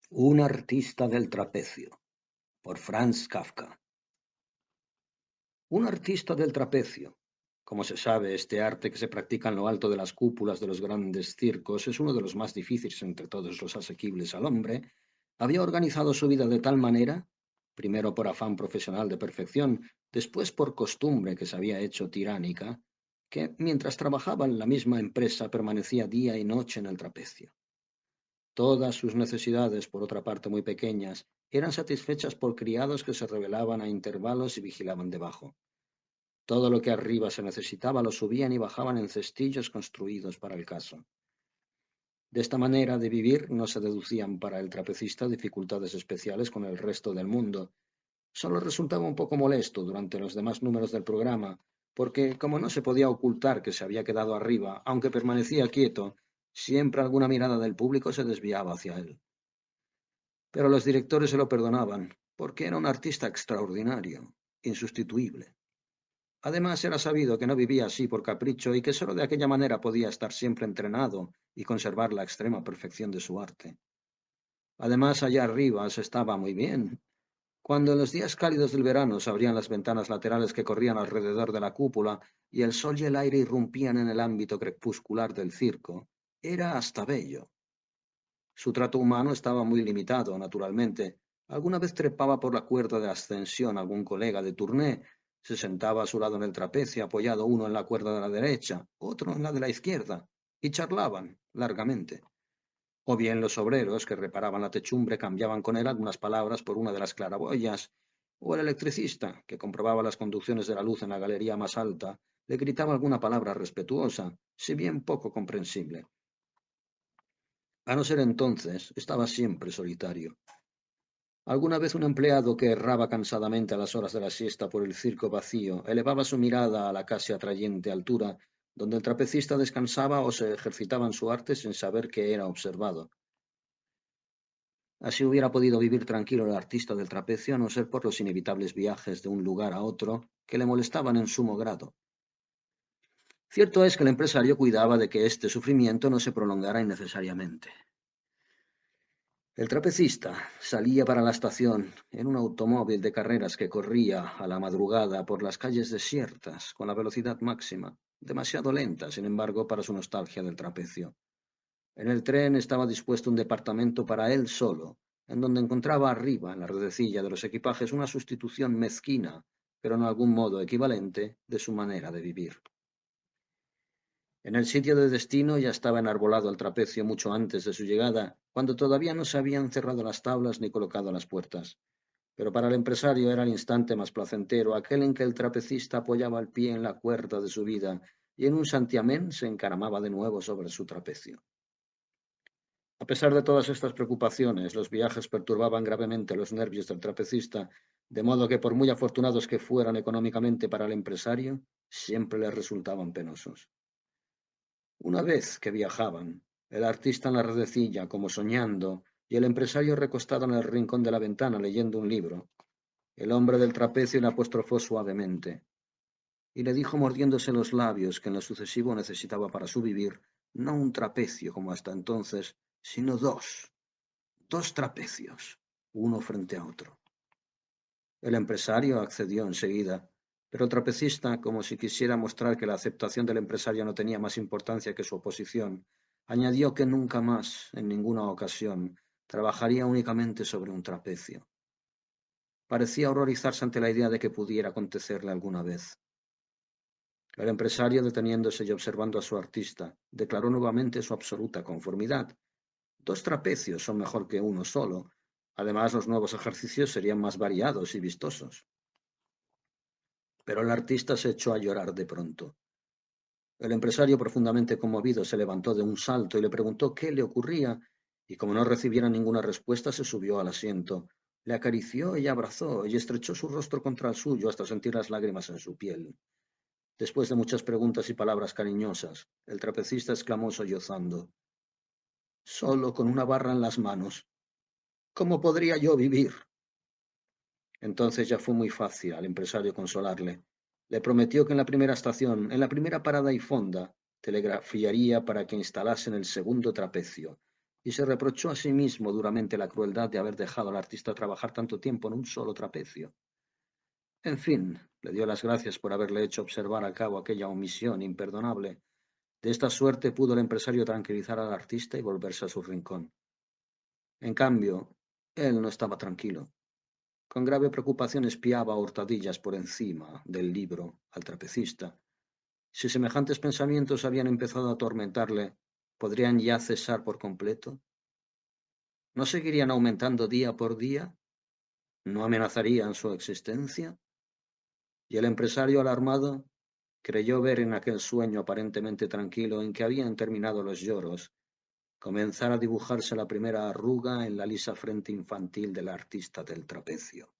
Un artista del trapecio, por Franz Kafka. Un artista del trapecio. Como se sabe, este arte que se practica en lo alto de las cúpulas de los grandes circos es uno de los más difíciles entre todos los asequibles al hombre. Había organizado su vida de tal manera, primero por afán profesional de perfección, después por costumbre que se había hecho tiránica, que mientras trabajaba en la misma empresa permanecía día y noche en el trapecio. Todas sus necesidades, por otra parte muy pequeñas, eran satisfechas por criados que se revelaban a intervalos y vigilaban debajo. Todo lo que arriba se necesitaba lo subían y bajaban en cestillos construidos para el caso. De esta manera de vivir no se deducían para el trapecista dificultades especiales con el resto del mundo. Solo resultaba un poco molesto durante los demás números del programa, porque como no se podía ocultar que se había quedado arriba, aunque permanecía quieto, siempre alguna mirada del público se desviaba hacia él. Pero los directores se lo perdonaban, porque era un artista extraordinario, insustituible. Además, era sabido que no vivía así por capricho y que sólo de aquella manera podía estar siempre entrenado y conservar la extrema perfección de su arte. Además, allá arriba se estaba muy bien. Cuando en los días cálidos del verano se abrían las ventanas laterales que corrían alrededor de la cúpula y el sol y el aire irrumpían en el ámbito crepuscular del circo, era hasta bello. Su trato humano estaba muy limitado, naturalmente. Alguna vez trepaba por la cuerda de ascensión algún colega de turné, se sentaba a su lado en el trapecio, apoyado uno en la cuerda de la derecha, otro en la de la izquierda, y charlaban largamente. O bien los obreros que reparaban la techumbre cambiaban con él algunas palabras por una de las claraboyas, o el electricista, que comprobaba las conducciones de la luz en la galería más alta, le gritaba alguna palabra respetuosa, si bien poco comprensible. A no ser entonces, estaba siempre solitario. Alguna vez un empleado que erraba cansadamente a las horas de la siesta por el circo vacío elevaba su mirada a la casi atrayente altura donde el trapecista descansaba o se ejercitaba en su arte sin saber que era observado. Así hubiera podido vivir tranquilo el artista del trapecio a no ser por los inevitables viajes de un lugar a otro que le molestaban en sumo grado. Cierto es que el empresario cuidaba de que este sufrimiento no se prolongara innecesariamente. El trapecista salía para la estación en un automóvil de carreras que corría a la madrugada por las calles desiertas con la velocidad máxima, demasiado lenta, sin embargo, para su nostalgia del trapecio. En el tren estaba dispuesto un departamento para él solo, en donde encontraba arriba, en la redecilla de los equipajes, una sustitución mezquina, pero en algún modo equivalente, de su manera de vivir. En el sitio de destino ya estaba enarbolado el trapecio mucho antes de su llegada, cuando todavía no se habían cerrado las tablas ni colocado las puertas. Pero para el empresario era el instante más placentero, aquel en que el trapecista apoyaba el pie en la cuerda de su vida y en un santiamén se encaramaba de nuevo sobre su trapecio. A pesar de todas estas preocupaciones, los viajes perturbaban gravemente los nervios del trapecista, de modo que por muy afortunados que fueran económicamente para el empresario, siempre les resultaban penosos. Una vez que viajaban, el artista en la redecilla, como soñando, y el empresario recostado en el rincón de la ventana leyendo un libro, el hombre del trapecio le apostrofó suavemente, y le dijo mordiéndose los labios que en lo sucesivo necesitaba para su vivir no un trapecio como hasta entonces, sino dos trapecios, uno frente a otro. El empresario accedió enseguida, pero el trapecista, como si quisiera mostrar que la aceptación del empresario no tenía más importancia que su oposición, añadió que nunca más, en ninguna ocasión, trabajaría únicamente sobre un trapecio. Parecía horrorizarse ante la idea de que pudiera acontecerle alguna vez. El empresario, deteniéndose y observando a su artista, declaró nuevamente su absoluta conformidad. Dos trapecios son mejor que uno solo. Además, los nuevos ejercicios serían más variados y vistosos. Pero el artista se echó a llorar de pronto. El empresario, profundamente conmovido, se levantó de un salto y le preguntó qué le ocurría, y como no recibiera ninguna respuesta, se subió al asiento. Le acarició y abrazó, y estrechó su rostro contra el suyo hasta sentir las lágrimas en su piel. Después de muchas preguntas y palabras cariñosas, el trapecista exclamó sollozando: «Solo con una barra en las manos, ¿cómo podría yo vivir?». Entonces ya fue muy fácil al empresario consolarle. Le prometió que en la primera estación, en la primera parada y fonda, telegrafiaría para que instalasen el segundo trapecio, y se reprochó a sí mismo duramente la crueldad de haber dejado al artista trabajar tanto tiempo en un solo trapecio. En fin, le dio las gracias por haberle hecho observar a cabo aquella omisión imperdonable. De esta suerte pudo el empresario tranquilizar al artista y volverse a su rincón. En cambio, él no estaba tranquilo. Con grave preocupación espiaba a hurtadillas por encima del libro al trapecista. Si semejantes pensamientos habían empezado a atormentarle, ¿podrían ya cesar por completo? ¿No seguirían aumentando día por día? ¿No amenazarían su existencia? Y el empresario, alarmado, creyó ver en aquel sueño aparentemente tranquilo en que habían terminado los lloros, comenzar a dibujarse la primera arruga en la lisa frente infantil del artista del trapecio.